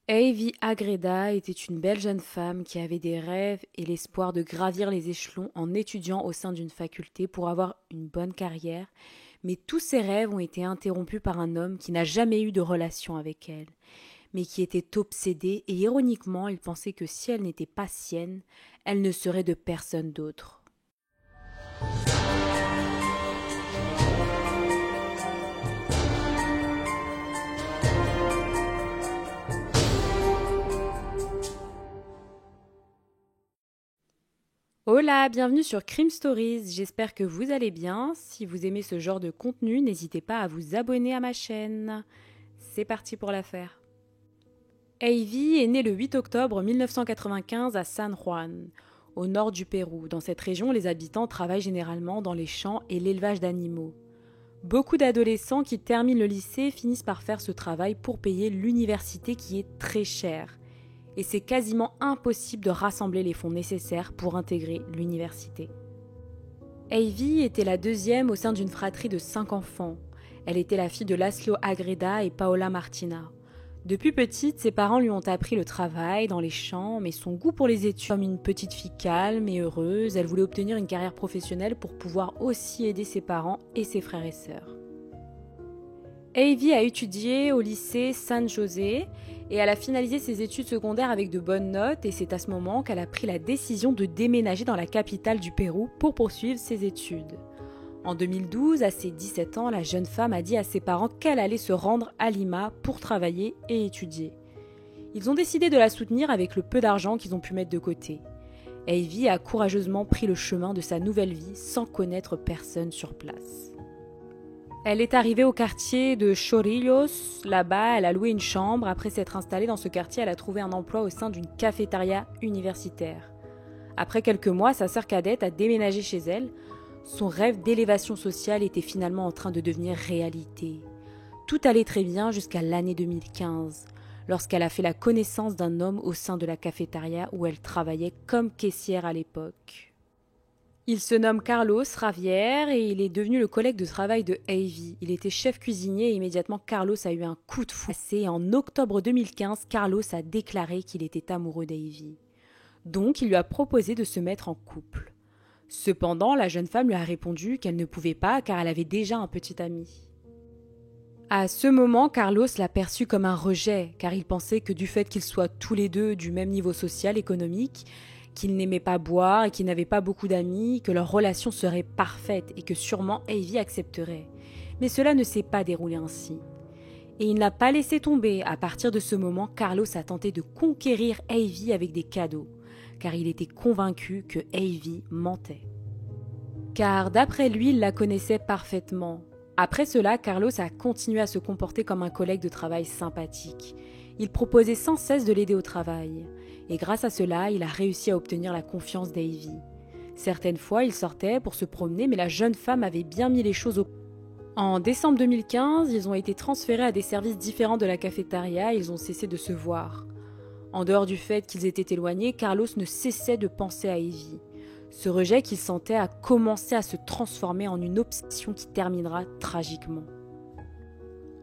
Heidi Agreda était une belle jeune femme qui avait des rêves et l'espoir de gravir les échelons en étudiant au sein d'une faculté pour avoir une bonne carrière, mais tous ses rêves ont été interrompus par un homme qui n'a jamais eu de relation avec elle, mais qui était obsédé et ironiquement il pensait que si elle n'était pas sienne, elle ne serait de personne d'autre. Hola, bienvenue sur Crime Stories, j'espère que vous allez bien. Si vous aimez ce genre de contenu, n'hésitez pas à vous abonner à ma chaîne. C'est parti pour l'affaire. Heidi est née le 8 octobre 1995 à San Juan, au nord du Pérou. Dans cette région, les habitants travaillent généralement dans les champs et l'élevage d'animaux. Beaucoup d'adolescents qui terminent le lycée finissent par faire ce travail pour payer l'université qui est très chère. Et c'est quasiment impossible de rassembler les fonds nécessaires pour intégrer l'université. Heidi était la deuxième au sein d'une fratrie de 5 enfants. Elle était la fille de Laszlo Agreda et Paola Martina. Depuis petite, ses parents lui ont appris le travail dans les champs, mais son goût pour les études, comme une petite fille calme et heureuse, elle voulait obtenir une carrière professionnelle pour pouvoir aussi aider ses parents et ses frères et sœurs. Heidi a étudié au lycée San José et elle a finalisé ses études secondaires avec de bonnes notes et c'est à ce moment qu'elle a pris la décision de déménager dans la capitale du Pérou pour poursuivre ses études. En 2012, à ses 17 ans, la jeune femme a dit à ses parents qu'elle allait se rendre à Lima pour travailler et étudier. Ils ont décidé de la soutenir avec le peu d'argent qu'ils ont pu mettre de côté. Heidi a courageusement pris le chemin de sa nouvelle vie sans connaître personne sur place. Elle est arrivée au quartier de Chorrillos. Là-bas, elle a loué une chambre. Après s'être installée dans ce quartier, elle a trouvé un emploi au sein d'une cafétéria universitaire. Après quelques mois, sa sœur cadette a déménagé chez elle. Son rêve d'élévation sociale était finalement en train de devenir réalité. Tout allait très bien jusqu'à l'année 2015, lorsqu'elle a fait la connaissance d'un homme au sein de la cafétéria où elle travaillait comme caissière à l'époque. Il se nomme Carlos Ravière et il est devenu le collègue de travail de Heidi. Il était chef cuisinier et immédiatement Carlos a eu un coup de foudre. Et en octobre 2015, Carlos a déclaré qu'il était amoureux d'Heidi. Donc il lui a proposé de se mettre en couple. Cependant, la jeune femme lui a répondu qu'elle ne pouvait pas car elle avait déjà un petit ami. À ce moment, Carlos l'a perçu comme un rejet car il pensait que du fait qu'ils soient tous les deux du même niveau social, économique, qu'ils n'aimaient pas boire et qu'ils n'avaient pas beaucoup d'amis, que leur relation serait parfaite et que sûrement Heidi accepterait. Mais cela ne s'est pas déroulé ainsi. Et il n'a pas laissé tomber. À partir de ce moment, Carlos a tenté de conquérir Heidi avec des cadeaux, car il était convaincu que Heidi mentait. Car d'après lui, il la connaissait parfaitement. Après cela, Carlos a continué à se comporter comme un collègue de travail sympathique. Il proposait sans cesse de l'aider au travail. Et grâce à cela, il a réussi à obtenir la confiance d'Heidi. Certaines fois, il sortait pour se promener, mais la jeune femme avait bien mis les choses au point. En décembre 2015, ils ont été transférés à des services différents de la cafétéria et ils ont cessé de se voir. En dehors du fait qu'ils étaient éloignés, Carlos ne cessait de penser à Heidi. Ce rejet qu'il sentait a commencé à se transformer en une obsession qui terminera tragiquement.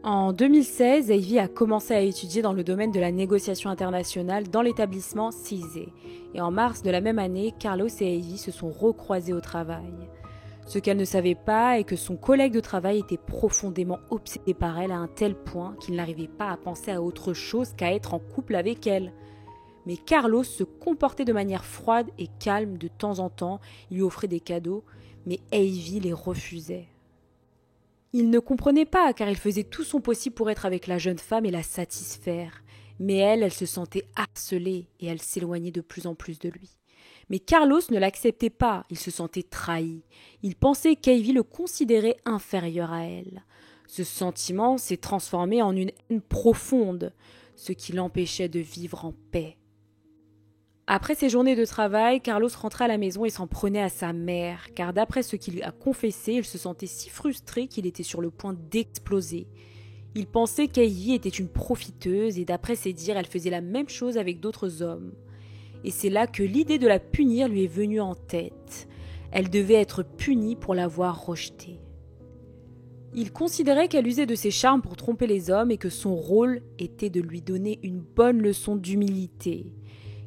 En 2016, Heidi a commencé à étudier dans le domaine de la négociation internationale dans l'établissement CISE. Et en mars de la même année, Carlos et Heidi se sont recroisés au travail. Ce qu'elle ne savait pas est que son collègue de travail était profondément obsédé par elle à un tel point qu'il n'arrivait pas à penser à autre chose qu'à être en couple avec elle. Mais Carlos se comportait de manière froide et calme de temps en temps, il lui offrait des cadeaux, mais Heidi les refusait. Il ne comprenait pas car il faisait tout son possible pour être avec la jeune femme et la satisfaire. Mais elle se sentait harcelée et elle s'éloignait de plus en plus de lui. Mais Carlos ne l'acceptait pas, il se sentait trahi. Il pensait qu'Heidi le considérait inférieur à elle. Ce sentiment s'est transformé en une haine profonde, ce qui l'empêchait de vivre en paix. Après ses journées de travail, Carlos rentrait à la maison et s'en prenait à sa mère, car d'après ce qu'il a confessé, il se sentait si frustré qu'il était sur le point d'exploser. Il pensait qu'Heidi était une profiteuse et d'après ses dires, elle faisait la même chose avec d'autres hommes. Et c'est là que l'idée de la punir lui est venue en tête. Elle devait être punie pour l'avoir rejetée. Il considérait qu'elle usait de ses charmes pour tromper les hommes et que son rôle était de lui donner une bonne leçon d'humilité.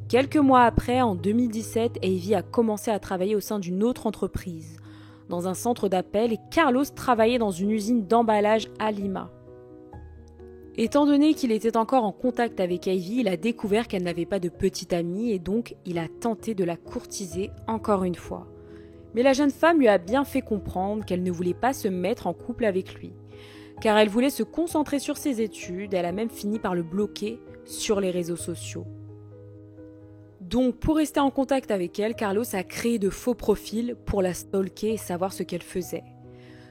Quelques mois après, en 2017, Avey a commencé à travailler au sein d'une autre entreprise, dans un centre d'appel, et Carlos travaillait dans une usine d'emballage à Lima. Étant donné qu'il était encore en contact avec Avey, il a découvert qu'elle n'avait pas de petite amie et donc il a tenté de la courtiser encore une fois. Mais la jeune femme lui a bien fait comprendre qu'elle ne voulait pas se mettre en couple avec lui, car elle voulait se concentrer sur ses études. Elle a même fini par le bloquer sur les réseaux sociaux. Donc, pour rester en contact avec elle, Carlos a créé de faux profils pour la stalker et savoir ce qu'elle faisait.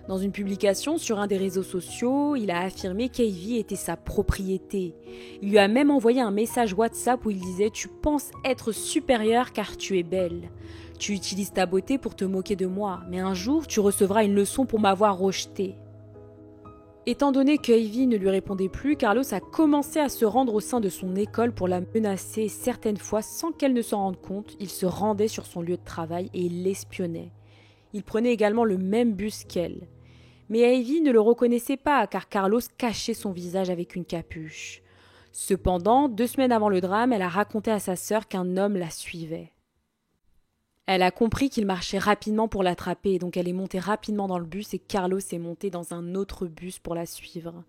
Dans une publication sur un des réseaux sociaux, il a affirmé qu'Avey était sa propriété. Il lui a même envoyé un message WhatsApp où il disait « Tu penses être supérieure car tu es belle. Tu utilises ta beauté pour te moquer de moi, mais un jour tu recevras une leçon pour m'avoir rejetée. » Étant donné qu'Avey ne lui répondait plus, Carlos a commencé à se rendre au sein de son école pour la menacer et certaines fois, sans qu'elle ne s'en rende compte, il se rendait sur son lieu de travail et il l'espionnait. Il prenait également le même bus qu'elle. Mais Avey ne le reconnaissait pas car Carlos cachait son visage avec une capuche. Cependant, 2 semaines avant le drame, elle a raconté à sa sœur qu'un homme la suivait. Elle a compris qu'il marchait rapidement pour l'attraper, donc elle est montée rapidement dans le bus et Carlos est monté dans un autre bus pour la suivre.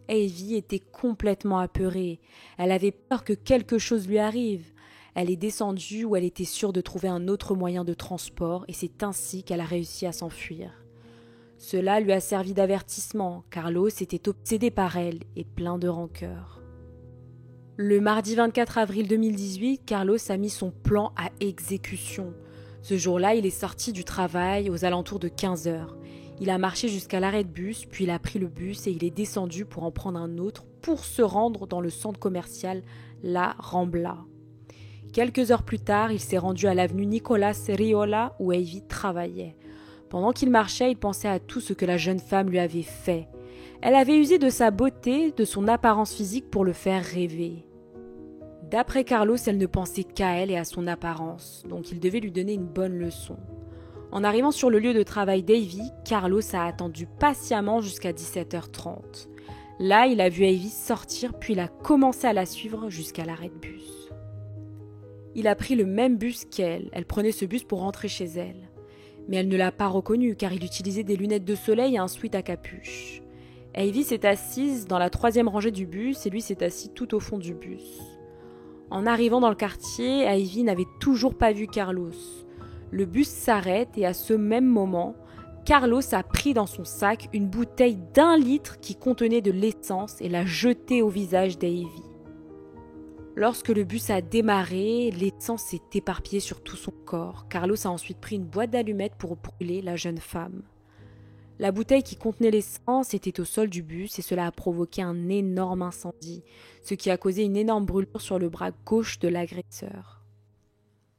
Avey était complètement apeurée. Elle avait peur que quelque chose lui arrive. Elle est descendue où elle était sûre de trouver un autre moyen de transport et c'est ainsi qu'elle a réussi à s'enfuir. Cela lui a servi d'avertissement. Carlos était obsédé par elle et plein de rancœur. Le mardi 24 avril 2018, Carlos a mis son plan à exécution. Ce jour-là, il est sorti du travail aux alentours de 15 heures. Il a marché jusqu'à l'arrêt de bus, puis il a pris le bus et il est descendu pour en prendre un autre pour se rendre dans le centre commercial La Rambla. Quelques heures plus tard, il s'est rendu à l'avenue Nicolas Riola où Avey travaillait. Pendant qu'il marchait, il pensait à tout ce que la jeune femme lui avait fait. Elle avait usé de sa beauté, de son apparence physique pour le faire rêver. D'après Carlos, elle ne pensait qu'à elle et à son apparence, donc il devait lui donner une bonne leçon. En arrivant sur le lieu de travail d'Avey, Carlos a attendu patiemment jusqu'à 17h30. Là, il a vu Avey sortir, puis il a commencé à la suivre jusqu'à l'arrêt de bus. Il a pris le même bus qu'elle. Elle prenait ce bus pour rentrer chez elle. Mais elle ne l'a pas reconnu car il utilisait des lunettes de soleil et un sweat à capuche. Avey s'est assise dans la 3e rangée du bus et lui s'est assis tout au fond du bus. En arrivant dans le quartier, Avey n'avait toujours pas vu Carlos. Le bus s'arrête et à ce même moment, Carlos a pris dans son sac une bouteille d'1 litre qui contenait de l'essence et l'a jetée au visage d'Avey. Lorsque le bus a démarré, l'essence s'est éparpillée sur tout son corps. Carlos a ensuite pris une boîte d'allumettes pour brûler la jeune femme. La bouteille qui contenait l'essence était au sol du bus et cela a provoqué un énorme incendie, ce qui a causé une énorme brûlure sur le bras gauche de l'agresseur.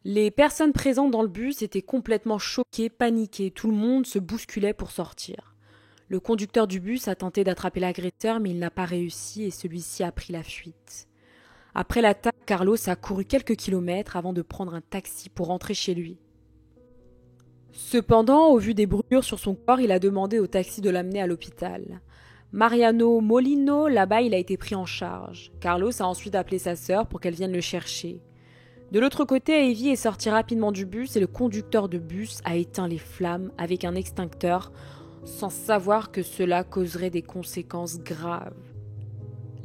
Les personnes présentes dans le bus étaient complètement choquées, paniquées, tout le monde se bousculait pour sortir. Le conducteur du bus a tenté d'attraper l'agresseur mais il n'a pas réussi et celui-ci a pris la fuite. Après l'attaque, Carlos a couru quelques kilomètres avant de prendre un taxi pour rentrer chez lui. Cependant, au vu des brûlures sur son corps, il a demandé au taxi de l'amener à l'hôpital. Mariano Molino, là-bas, il a été pris en charge. Carlos a ensuite appelé sa sœur pour qu'elle vienne le chercher. De l'autre côté, Avey est sorti rapidement du bus et le conducteur de bus a éteint les flammes avec un extincteur sans savoir que cela causerait des conséquences graves.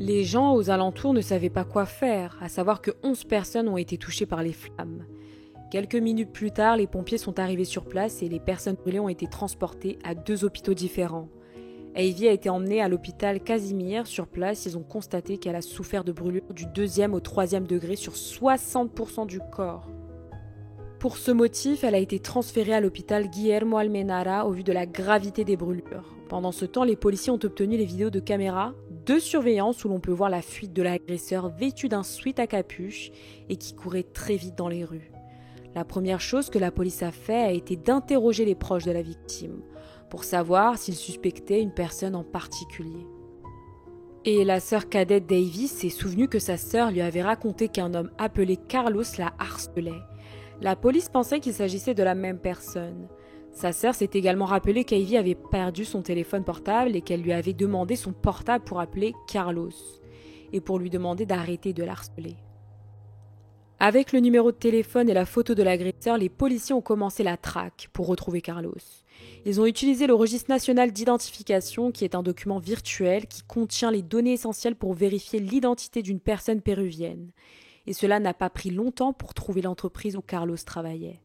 Les gens aux alentours ne savaient pas quoi faire, à savoir que 11 personnes ont été touchées par les flammes. Quelques minutes plus tard, les pompiers sont arrivés sur place et les personnes brûlées ont été transportées à 2 hôpitaux différents. Avey a été emmenée à l'hôpital Casimir. Sur place, ils ont constaté qu'elle a souffert de brûlures du 2e au 3e degré sur 60% du corps. Pour ce motif, elle a été transférée à l'hôpital Guillermo Almenara au vu de la gravité des brûlures. Pendant ce temps, les policiers ont obtenu les vidéos de caméra de surveillance où l'on peut voir la fuite de l'agresseur vêtu d'un sweat à capuche et qui courait très vite dans les rues. La première chose que la police a fait a été d'interroger les proches de la victime pour savoir s'ils suspectaient une personne en particulier. Et la sœur cadette d'Avey s'est souvenue que sa sœur lui avait raconté qu'un homme appelé Carlos la harcelait. La police pensait qu'il s'agissait de la même personne. Sa sœur s'est également rappelé qu'Ivy avait perdu son téléphone portable et qu'elle lui avait demandé son portable pour appeler Carlos et pour lui demander d'arrêter de l'harceler. Avec le numéro de téléphone et la photo de l'agresseur, les policiers ont commencé la traque pour retrouver Carlos. Ils ont utilisé le registre national d'identification, qui est un document virtuel qui contient les données essentielles pour vérifier l'identité d'une personne péruvienne. Et cela n'a pas pris longtemps pour trouver l'entreprise où Carlos travaillait.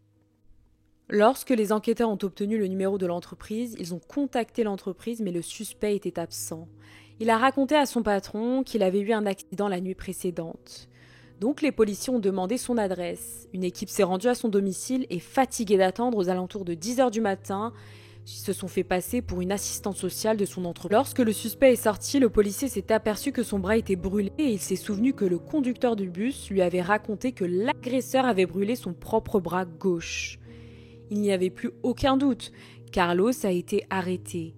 Lorsque les enquêteurs ont obtenu le numéro de l'entreprise, ils ont contacté l'entreprise, mais le suspect était absent. Il a raconté à son patron qu'il avait eu un accident la nuit précédente. Donc les policiers ont demandé son adresse. Une équipe s'est rendue à son domicile et, fatiguée d'attendre aux alentours de 10h du matin, ils se sont fait passer pour une assistante sociale de son entreprise. Lorsque le suspect est sorti, le policier s'est aperçu que son bras était brûlé et il s'est souvenu que le conducteur du bus lui avait raconté que l'agresseur avait brûlé son propre bras gauche. Il n'y avait plus aucun doute. Carlos a été arrêté.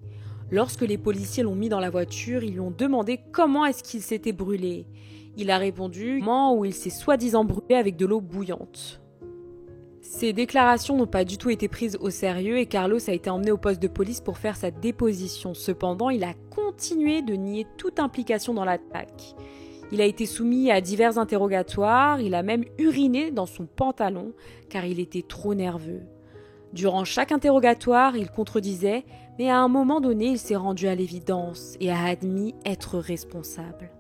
Lorsque les policiers l'ont mis dans la voiture, ils lui ont demandé comment est-ce qu'il s'était brûlé. Il a répondu « moment où il s'est soi-disant brûlé avec de l'eau bouillante ». Ces déclarations n'ont pas du tout été prises au sérieux et Carlos a été emmené au poste de police pour faire sa déposition. Cependant, il a continué de nier toute implication dans l'attaque. Il a été soumis à divers interrogatoires, il a même uriné dans son pantalon car il était trop nerveux. Durant chaque interrogatoire, il contredisait, mais à un moment donné, il s'est rendu à l'évidence et a admis être responsable.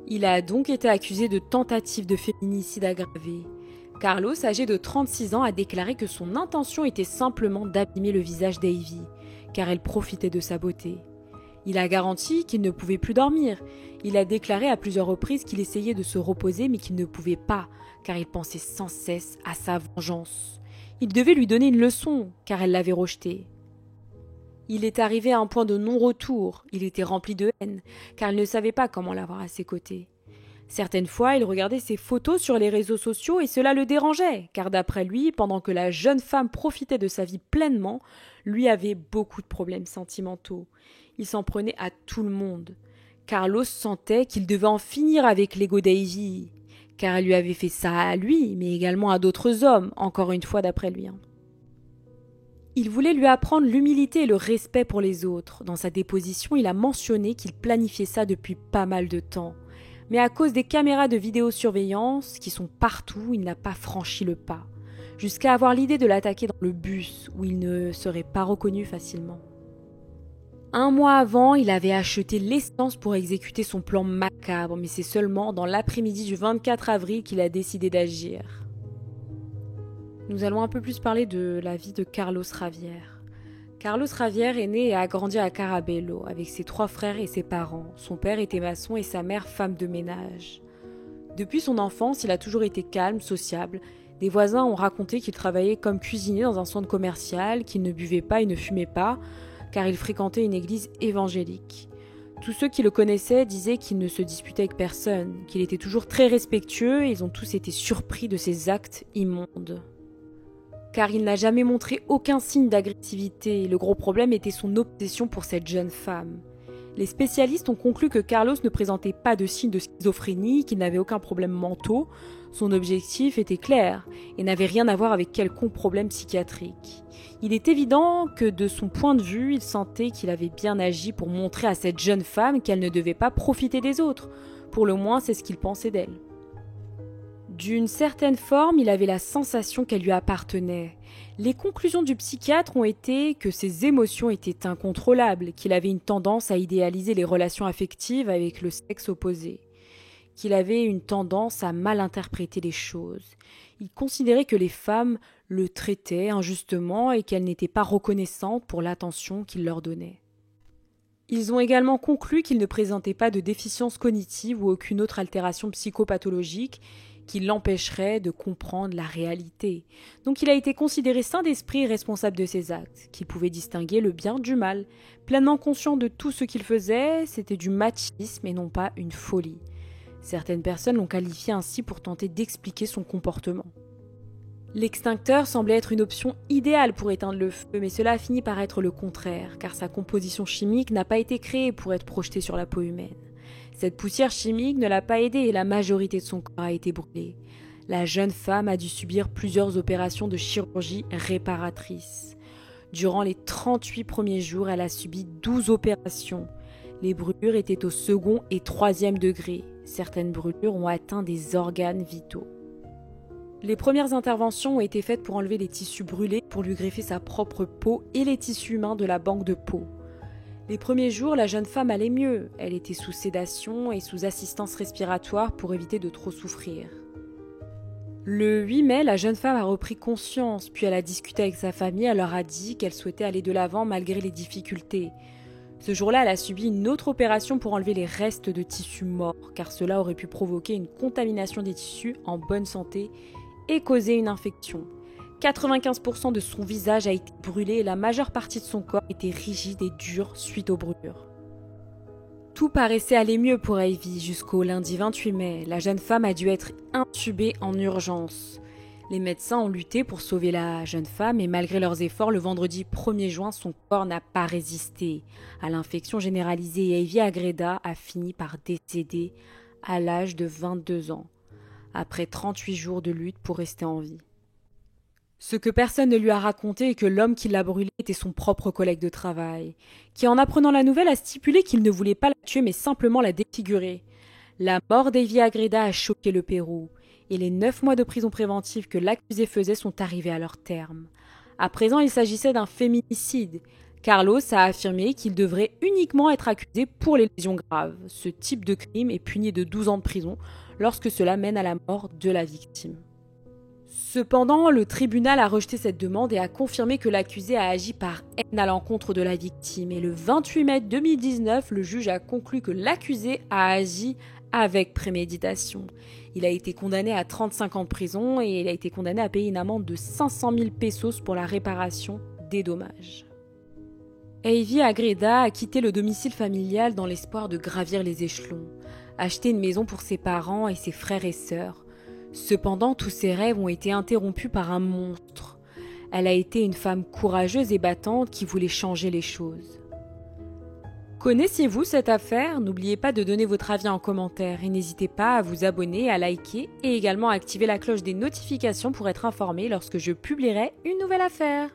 Il a donc été accusé de tentative de féminicide aggravé. Carlos, âgé de 36 ans, a déclaré que son intention était simplement d'abîmer le visage d'Ivy, car elle profitait de sa beauté. Il a garanti qu'il ne pouvait plus dormir. Il a déclaré à plusieurs reprises qu'il essayait de se reposer mais qu'il ne pouvait pas, car il pensait sans cesse à sa vengeance. Il devait lui donner une leçon, car elle l'avait rejeté. Il est arrivé à un point de non-retour, il était rempli de haine, car il ne savait pas comment l'avoir à ses côtés. Certaines fois, il regardait ses photos sur les réseaux sociaux et cela le dérangeait, car d'après lui, pendant que la jeune femme profitait de sa vie pleinement, lui avait beaucoup de problèmes sentimentaux. Il s'en prenait à tout le monde. Carlos sentait qu'il devait en finir avec l'ego d'Ivy, car elle lui avait fait ça à lui, mais également à d'autres hommes, encore une fois d'après lui. Il voulait lui apprendre l'humilité et le respect pour les autres. Dans sa déposition, il a mentionné qu'il planifiait ça depuis pas mal de temps. Mais à cause des caméras de vidéosurveillance qui sont partout, il n'a pas franchi le pas, jusqu'à avoir l'idée de l'attaquer dans le bus où il ne serait pas reconnu facilement. Un mois avant, il avait acheté l'essence pour exécuter son plan macabre, mais c'est seulement dans l'après-midi du 24 avril qu'il a décidé d'agir. Nous allons un peu plus parler de la vie de Carlos Javier. Carlos Javier est né et a grandi à Carabello avec ses 3 frères et ses parents. Son père était maçon et sa mère femme de ménage. Depuis son enfance, il a toujours été calme, sociable. Des voisins ont raconté qu'il travaillait comme cuisinier dans un centre commercial, qu'il ne buvait pas et ne fumait pas, car il fréquentait une église évangélique. Tous ceux qui le connaissaient disaient qu'il ne se disputait avec personne, qu'il était toujours très respectueux et ils ont tous été surpris de ses actes immondes. Car il n'a jamais montré aucun signe d'agressivité. Le gros problème était son obsession pour cette jeune femme. Les spécialistes ont conclu que Carlos ne présentait pas de signes de schizophrénie, qu'il n'avait aucun problème mentaux. Son objectif était clair et n'avait rien à voir avec quelconque problème psychiatrique. Il est évident que de son point de vue, il sentait qu'il avait bien agi pour montrer à cette jeune femme qu'elle ne devait pas profiter des autres. Pour le moins, c'est ce qu'il pensait d'elle. D'une certaine forme, il avait la sensation qu'elle lui appartenait. Les conclusions du psychiatre ont été que ses émotions étaient incontrôlables, qu'il avait une tendance à idéaliser les relations affectives avec le sexe opposé, qu'il avait une tendance à mal interpréter les choses. Il considérait que les femmes le traitaient injustement et qu'elles n'étaient pas reconnaissantes pour l'attention qu'il leur donnait. Ils ont également conclu qu'il ne présentait pas de déficience cognitive ou aucune autre altération psychopathologique qui l'empêcherait de comprendre la réalité. Donc il a été considéré sain d'esprit et responsable de ses actes, qu'il pouvait distinguer le bien du mal. Pleinement conscient de tout ce qu'il faisait, c'était du machisme et non pas une folie. Certaines personnes l'ont qualifié ainsi pour tenter d'expliquer son comportement. L'extincteur semblait être une option idéale pour éteindre le feu, mais cela a fini par être le contraire, car sa composition chimique n'a pas été créée pour être projetée sur la peau humaine. Cette poussière chimique ne l'a pas aidé et la majorité de son corps a été brûlée. La jeune femme a dû subir plusieurs opérations de chirurgie réparatrice. Durant les 38 premiers jours, elle a subi 12 opérations. Les brûlures étaient au second et troisième degré. Certaines brûlures ont atteint des organes vitaux. Les premières interventions ont été faites pour enlever les tissus brûlés, pour lui greffer sa propre peau et les tissus humains de la banque de peau. Les premiers jours, la jeune femme allait mieux. Elle était sous sédation et sous assistance respiratoire pour éviter de trop souffrir. Le 8 mai, la jeune femme a repris conscience, puis elle a discuté avec sa famille, elle leur a dit qu'elle souhaitait aller de l'avant malgré les difficultés. Ce jour-là, elle a subi une autre opération pour enlever les restes de tissus morts, car cela aurait pu provoquer une contamination des tissus en bonne santé et causer une infection. 95% de son visage a été brûlé et la majeure partie de son corps était rigide et dure suite aux brûlures. Tout paraissait aller mieux pour Ivy jusqu'au lundi 28 mai. La jeune femme a dû être intubée en urgence. Les médecins ont lutté pour sauver la jeune femme et malgré leurs efforts, le vendredi 1er juin, son corps n'a pas résisté à l'infection généralisée et Ivy Agreda a fini par décéder à l'âge de 22 ans, après 38 jours de lutte pour rester en vie. Ce que personne ne lui a raconté est que l'homme qui l'a brûlée était son propre collègue de travail, qui en apprenant la nouvelle a stipulé qu'il ne voulait pas la tuer mais simplement la défigurer. La mort d'Ivy Agreda a choqué le Pérou, et les 9 mois de prison préventive que l'accusé faisait sont arrivés à leur terme. À présent, il s'agissait d'un féminicide. Carlos a affirmé qu'il devrait uniquement être accusé pour les lésions graves. Ce type de crime est puni de 12 ans de prison lorsque cela mène à la mort de la victime. Cependant, le tribunal a rejeté cette demande et a confirmé que l'accusé a agi par haine à l'encontre de la victime. Et le 28 mai 2019, le juge a conclu que l'accusé a agi avec préméditation. Il a été condamné à 35 ans de prison et il a été condamné à payer une amende de 500 000 pesos pour la réparation des dommages. Ivy Agreda a quitté le domicile familial dans l'espoir de gravir les échelons, acheter une maison pour ses parents et ses frères et sœurs. Cependant, tous ses rêves ont été interrompus par un monstre. Elle a été une femme courageuse et battante qui voulait changer les choses. Connaissiez-vous cette affaire ? N'oubliez pas de donner votre avis en commentaire et n'hésitez pas à vous abonner, à liker et également à activer la cloche des notifications pour être informé lorsque je publierai une nouvelle affaire.